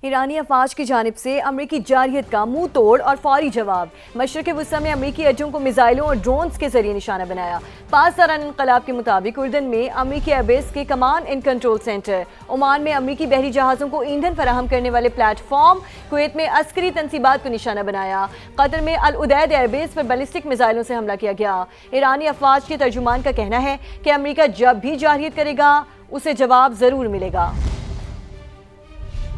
ایرانی افواج کی جانب سے امریکی جارحیت کا منہ توڑ اور فوری جواب۔ مشرق وسطی میں امریکی اڈوں کو میزائلوں اور ڈرونز کے ذریعے نشانہ بنایا۔ پاسداران انقلاب کے مطابق اردن میں امریکی ایئر بیس کے command and control centre, Oman میں امریکی بحری جہازوں کو ایندھن فراہم کرنے والے پلیٹ فارم، کویت میں عسکری تنصیبات کو نشانہ بنایا۔ قطر میں العدید ایئر بیس پر بیلسٹک میزائلوں سے حملہ کیا گیا۔ ایرانی افواج کے ترجمان کا کہنا ہے کہ امریکہ جب بھی جارحیت کرے گا اسے جواب ضرور ملے گا۔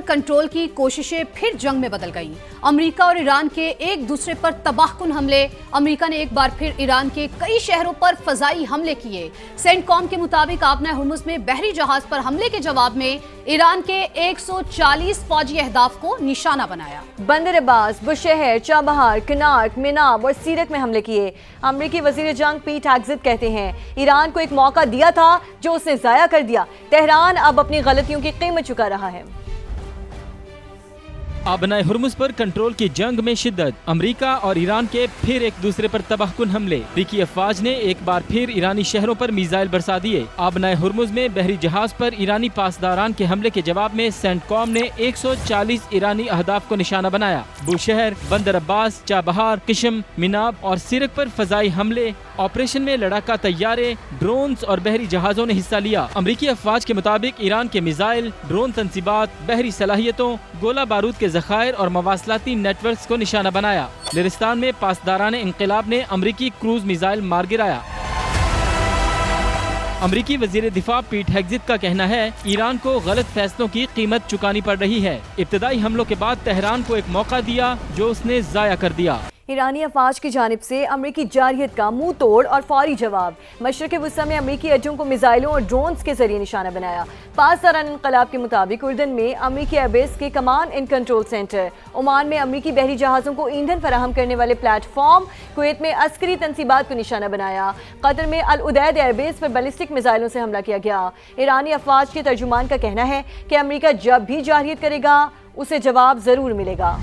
کنٹرول کی کوششیں پھر جنگ میں بدل گئیں۔ امریکہ اور ایران کے ایک دوسرے پر تباہ کن حملے۔ امریکہ نے ایک بار پھر ایران کے کئی شہروں پر فضائی حملے کیے۔ سینٹ کام کے مطابق آبنہ ہرمز میں بحری جہاز پر حملے کے جواب میں ایران کے 140 فوجی اہداف کو نشانہ بنایا۔ بندر عباس، بشہر، چابہار، کنارک، میناب اور سیرک میں حملے کیے۔ امریکی وزیر جنگ پیٹ ہیگزٹ کہتے ہیں ایران کو ایک موقع دیا تھا جو اس نے ضائع کر دیا۔ تہران اب اپنی غلطیوں کی قیمت چکا رہا ہے۔ آبنائے ہرمز پر کنٹرول کی جنگ میں شدت۔ امریکہ اور ایران کے پھر ایک دوسرے پر تباہ کن حملے۔ امریکی افواج نے ایک بار پھر ایرانی شہروں پر میزائل برسا دیے۔ آبنائے ہرمز میں بحری جہاز پر ایرانی پاسداران کے حملے کے جواب میں سینٹ کام نے 140 ایرانی اہداف کو نشانہ بنایا۔ بوشہر، بندر عباس، چابہار، قشم، میناب اور سیرک پر فضائی حملے۔ آپریشن میں لڑاکا طیارے، ڈرونز اور بحری جہازوں نے حصہ لیا۔ امریکی افواج کے مطابق ایران کے میزائل، ڈرون تنصیبات، بحری صلاحیتوں، گولہ بارود کے ذخائر اور مواصلاتی نیٹ ورکس کو نشانہ بنایا۔ لرستان میں پاسداران انقلاب نے امریکی کروز میزائل مار گرایا۔ امریکی وزیر دفاع پیٹ ہیگزٹ کا کہنا ہے ایران کو غلط فیصلوں کی قیمت چکانی پڑ رہی ہے۔ ابتدائی حملوں کے بعد تہران کو ایک موقع دیا جو اس نے ضائع کر دیا۔ ایرانی افواج کی جانب سے امریکی جارحیت کا منہ توڑ اور فوری جواب۔ مشرق وسطی میں امریکی اڈوں کو میزائلوں اور ڈرونز کے ذریعے نشانہ بنایا۔ پاسداران انقلاب کے مطابق اردن میں امریکی ایئر بیس کے command and control centre, Oman میں امریکی بحری جہازوں کو ایندھن فراہم کرنے والے پلیٹ فارم، کویت میں عسکری تنصیبات کو نشانہ بنایا۔ قطر میں العدید ایئر بیس پر بیلسٹک میزائلوں سے حملہ کیا گیا۔ ایرانی افواج کے ترجمان کا کہنا ہے کہ امریکہ جب بھی جارحیت کرے گا اسے جواب ضرور ملے گا۔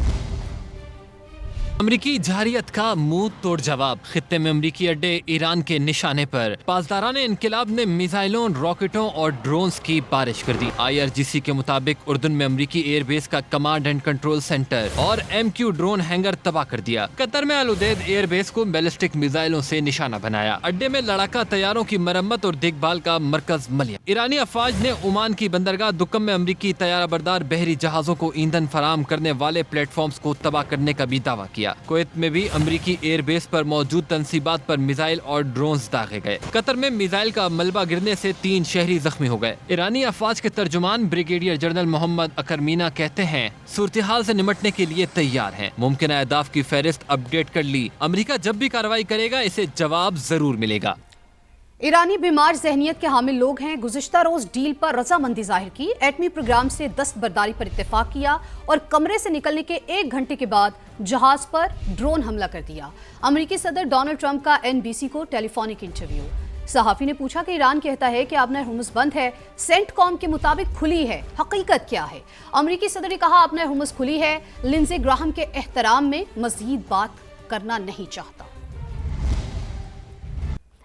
امریکی جارحیت کا منہ توڑ جواب۔ خطے میں امریکی اڈے ایران کے نشانے پر۔ پاسداران انقلاب نے میزائلوں، راکٹوں اور ڈرونز کی بارش کر دی۔ IRGC کے مطابق اردن میں امریکی ایئر بیس کا کمانڈ اینڈ کنٹرول سینٹر اور MQ ڈرون ہینگر تباہ کر دیا۔ قطر میں العدید ایئر بیس کو بیلسٹک میزائلوں سے نشانہ بنایا۔ اڈے میں لڑاکا طیاروں کی مرمت اور دیکھ بھال کا مرکز ملیا۔ ایرانی افواج نے عمان کی بندرگاہ دکم میں امریکی طیارہ بردار بحری جہازوں کو ایندھن فراہم کرنے والے پلیٹ فارمز کو تباہ کرنے کا بھی دعویٰ کیا۔ کویت میں بھی امریکی ایئر بیس پر موجود تنصیبات پر میزائل اور ڈرونز داغے گئے۔ قطر میں میزائل کا ملبہ گرنے سے 3 شہری زخمی ہو گئے۔ ایرانی افواج کے ترجمان بریگیڈیئر جنرل محمد اکر مینا کہتے ہیں صورتحال سے نمٹنے کے لیے تیار ہیں۔ ممکنہ اہداف کی فہرست اپ ڈیٹ کر لی۔ امریکہ جب بھی کارروائی کرے گا اسے جواب ضرور ملے گا۔ ایرانی بیمار ذہنیت کے حامل لوگ ہیں۔ گزشتہ روز ڈیل پر رضامندی ظاہر کی، ایٹمی پروگرام سے دستبرداری پر اتفاق کیا اور کمرے سے نکلنے کے 1 گھنٹے کے بعد جہاز پر ڈرون حملہ کر دیا۔ امریکی صدر ڈونلڈ ٹرمپ کا NBC کو ٹیلی فونک انٹرویو۔ صحافی نے پوچھا کہ ایران کہتا ہے کہ آبنہ ہرمز بند ہے، سینٹ کام کے مطابق کھلی ہے، حقیقت کیا ہے؟ امریکی صدر نے کہا آبنہ ہرمز کھلی ہے، لنزے گراہم کے احترام میں مزید بات کرنا نہیں چاہتا۔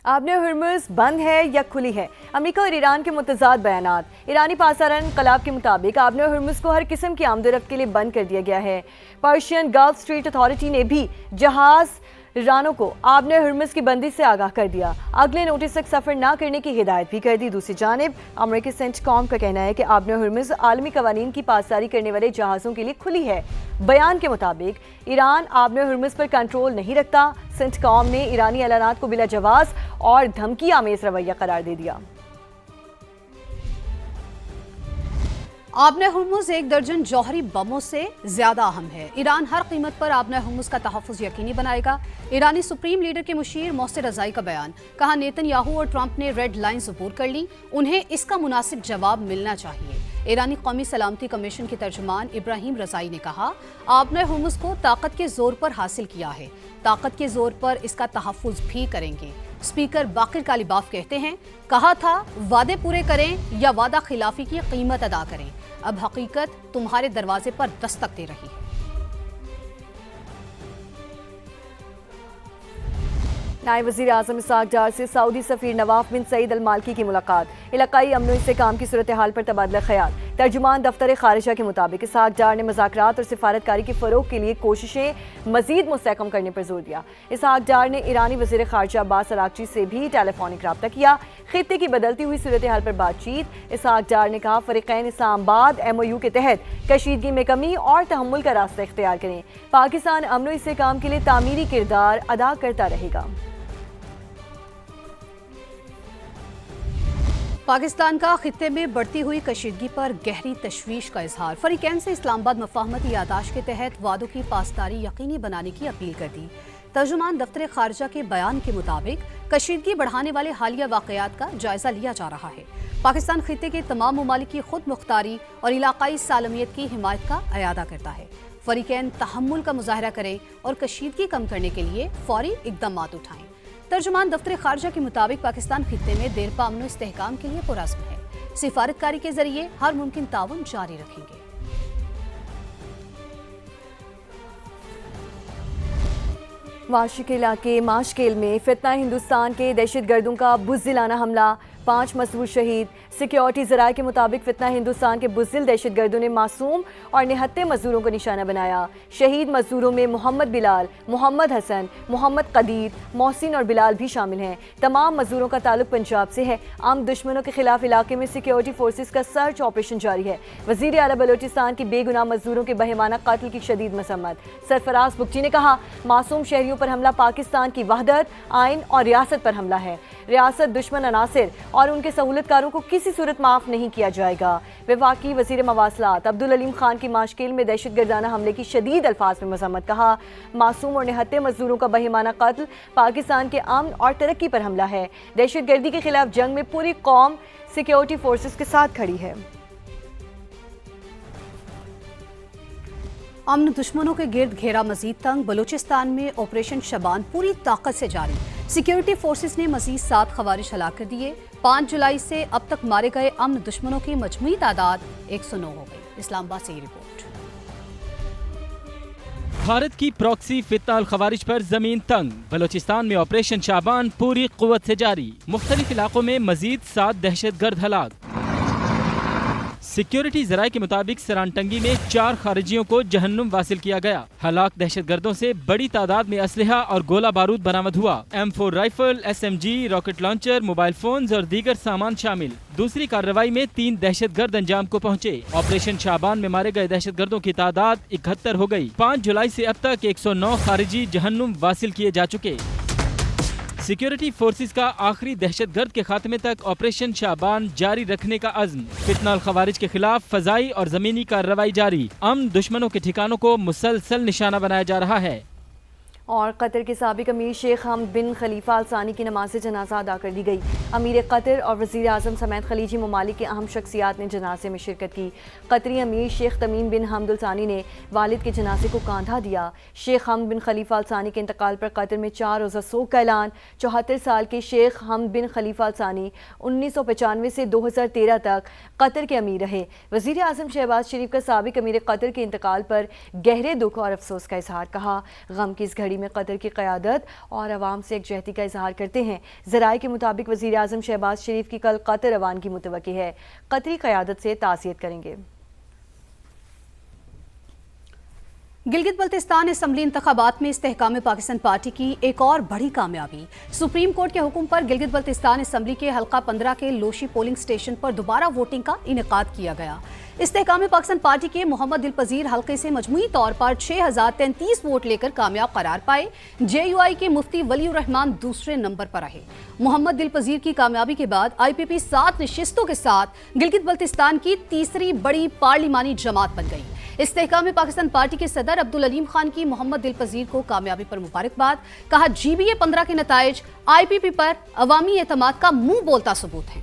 آبنہ ہرمز بند ہے یا کھلی ہے؟ امریکہ اور ایران کے متضاد بیانات۔ ایرانی پاسداران انقلاب کے مطابق آبنہ ہرمز کو ہر قسم کی آمد و رفت کے لیے بند کر دیا گیا ہے۔ پرشین گلف اسٹریٹ اتھارٹی نے بھی جہاز رانوں کو آبنہ ہرمز کی بندی سے آگاہ کر دیا، اگلے نوٹس تک سفر نہ کرنے کی ہدایت بھی کر دی۔ دوسری جانب امریکی سینٹ کام کا کہنا ہے کہ آبنہ ہرمز عالمی قوانین کی پاسداری کرنے والے جہازوں کے لیے کھلی ہے۔ بیان کے مطابق ایران آبنہ ہرمز پر کنٹرول نہیں رکھتا۔ سینٹ کام نے ایرانی اعلانات کو بلا جواز اور دھمکی آمیز رویہ قرار دے دیا۔ آبنہ ہرمز 1 درجن جوہری بموں سے زیادہ اہم ہے۔ ایران ہر قیمت پر آبنہ ہرمز کا تحفظ یقینی بنائے گا۔ ایرانی سپریم لیڈر کے مشیر محسن رضائی کا بیان، کہا نیتن یاہو اور ٹرمپ نے ریڈ لائنز عبور کر لی، انہیں اس کا مناسب جواب ملنا چاہیے۔ ایرانی قومی سلامتی کمیشن کے ترجمان ابراہیم رضائی نے کہا آبنہ ہرمز کو طاقت کے زور پر حاصل کیا ہے، طاقت کے زور پر اس کا تحفظ بھی کریں گے۔ اسپیکر باقر کالیباف کہتے ہیں کہا تھا وعدے پورے کریں یا وعدہ خلافی کی قیمت ادا کریں، اب حقیقت تمہارے دروازے پر دستک دے رہی ہے۔ نائب وزیر اعظم اسحاق ڈار سے سعودی سفیر نواف بن سعید المالکی کی ملاقات، علاقائی امن و استحکام کی صورتحال پر تبادلہ خیال۔ ترجمان دفتر خارجہ کے مطابق اسحاق ڈار نے مذاکرات اور سفارتکاری کے فروغ کے لیے کوششیں مزید مستحکم کرنے پر زور دیا۔ اسحاق ڈار نے ایرانی وزیر خارجہ عباس اراغچی سے بھی ٹیلی فونک رابطہ کیا۔ خطے کی بدلتی ہوئی صورتحال پر بات چیت۔ اسحاق ڈار نے کہا فریقین اسلام آباد MOU کے تحت کشیدگی میں کمی اور تحمل کا راستہ اختیار کریں۔ پاکستان امن و استحکام کے لیے تعمیری کردار ادا کرتا رہے گا۔ پاکستان کا خطے میں بڑھتی ہوئی کشیدگی پر گہری تشویش کا اظہار۔ فریقین سے اسلام آباد مفاہمتی یادداشت کے تحت وعدوں کی پاسداری یقینی بنانے کی اپیل کر دی۔ ترجمان دفتر خارجہ کے بیان کے مطابق کشیدگی بڑھانے والے حالیہ واقعات کا جائزہ لیا جا رہا ہے۔ پاکستان خطے کے تمام ممالک کی خود مختاری اور علاقائی سالمیت کی حمایت کا اعادہ کرتا ہے۔ فریقین تحمل کا مظاہرہ کریں اور کشیدگی کم کرنے کے لیے فوری اقدامات اٹھائیں۔ ترجمان دفتر خارجہ کے مطابق پاکستان خطے میں دیرپا امن و استحکام کے لیے پرعزم ہے۔ سفارتکاری کے ذریعے ہر ممکن تعاون جاری رکھیں گے۔ واشی کے علاقے ماشکیل میں فتنہ ہندوستان کے دہشت گردوں کا بزدلانہ حملہ، 5 مذکور شہید۔ سیکیورٹی ذرائع کے مطابق فتنہ ہندوستان کے بزدل دہشت گردوں نے معصوم اور نہتے مزدوروں کو نشانہ بنایا۔ شہید مزدوروں میں محمد بلال، محمد حسن، محمد قدیر، محسن اور بلال بھی شامل ہیں۔ تمام مزدوروں کا تعلق پنجاب سے ہے۔ عام دشمنوں کے خلاف علاقے میں سیکیورٹی فورسز کا سرچ آپریشن جاری ہے۔ وزیر اعلیٰ بلوچستان کی بے گناہ مزدوروں کے بہیمانہ قتل کی شدید مذمت۔ سرفراز بگٹی نے کہا معصوم شہریوں پر حملہ پاکستان کی وحدت، آئین اور ریاست پر حملہ ہے۔ ریاست دشمن عناصر اور ان کے سہولت کاروں کو کسی صورت معاف نہیں کیا جائے گا۔ وفاقی وزیر مواصلات عبدالعلیم خان کی ماشکیل میں دہشت گردانہ حملے کی شدید الفاظ میں مذمت۔ کہا معصوم اور نہتے مزدوروں کا بہیمانہ قتل پاکستان کے امن اور ترقی پر حملہ ہے۔ دہشت گردی کے خلاف جنگ میں پوری قوم سیکیورٹی فورسز کے ساتھ کھڑی ہے۔ امن دشمنوں کے گرد گھیرا مزید تنگ، بلوچستان میں آپریشن شبان پوری طاقت سے جاری۔ سیکیورٹی فورسز نے مزید 7 خوارج ہلاک کر دیے۔ 5 جولائی سے اب تک مارے گئے امن دشمنوں کی مجموعی تعداد 109 ہو گئی۔ اسلام آباد سے یہ رپورٹ۔ بھارت کی پراکسی فتنہ الخوارج پر زمین تنگ، بلوچستان میں آپریشن شابان پوری قوت سے جاری۔ مختلف علاقوں میں مزید 7 دہشت گرد ہلاک۔ سیکیورٹی ذرائع کے مطابق سرانٹنگی میں 4 خارجیوں کو جہنم واصل کیا گیا۔ ہلاک دہشت گردوں سے بڑی تعداد میں اسلحہ اور گولہ بارود برآمد ہوا۔ M4 rifle, SMG، rocket launcher, mobile phones اور دیگر سامان شامل۔ دوسری کارروائی میں 3 دہشت گرد انجام کو پہنچے۔ آپریشن شابان میں مارے گئے دہشت گردوں کی تعداد 71 ہو گئی۔ 5 جولائی سے اب تک 109 خارجی جہنم واصل کیے جا چکے۔ سیکیورٹی فورسز کا آخری دہشت گرد کے خاتمے تک آپریشن شابان جاری رکھنے کا عزم۔ فتنہ الخوارج کے خلاف فضائی اور زمینی کارروائی جاری۔ امن دشمنوں کے ٹھکانوں کو مسلسل نشانہ بنایا جا رہا ہے۔ اور قطر کے سابق امیر شیخ حمد بن خلیفہ ال ثانی کی نماز جنازہ ادا کر دی گئی۔ امیر قطر اور وزیر اعظم سمیت خلیجی ممالک کے اہم شخصیات نے جنازے میں شرکت کی۔ قطری امیر شیخ تمیم بن حمد ال ثانی نے والد کے جنازے کو کاندھا دیا۔ شیخ حمد بن خلیفہ ال ثانی کے انتقال پر قطر میں 4 روزہ سوگ کا اعلان۔ 74 سال کے شیخ حمد بن خلیفہ ال ثانی 1995 سے 2013 تک قطر کے امیر رہے۔ وزیر اعظم شہباز شریف کا سابق امیر قطر کے انتقال پر گہرے دکھ اور افسوس کا اظہار۔ کہا غم کی اس گھڑی میں قطر کی قیادت اور عوام سے یکجہتی کا اظہار کرتے ہیں۔ ذرائع کے مطابق وزیر اعظم شہباز شریف کی کل قطر روانگی متوقع ہے۔ قطری قیادت سے تعزیت کریں گے۔ گلگت بلتستان اسمبلی انتخابات میں استحکام پاکستان پارٹی کی ایک اور بڑی کامیابی۔ سپریم کورٹ کے حکم پر گلگت بلتستان اسمبلی کے حلقہ 15 کے لوشی پولنگ سٹیشن پر دوبارہ ووٹنگ کا انعقاد کیا گیا۔ استحکام پاکستان پارٹی کے محمد دلپذیر حلقے سے مجموعی طور پر 6033 ووٹ لے کر کامیاب قرار پائے۔ JUI کے مفتی ولی الرحمان دوسرے نمبر پر رہے۔ محمد دلپذیر کی کامیابی کے بعد IPP 7 نشستوں کے ساتھ گلگت بلتستان کی تیسری بڑی پارلیمانی جماعت بن گئی۔ استحکام پاکستان پارٹی کے صدر عبدالعلیم خان کی محمد دلپذیر کو کامیابی پر مبارکباد۔ کہا GBA 15 کے نتائج IPP پر عوامی اعتماد کا منہ بولتا ثبوت ہے۔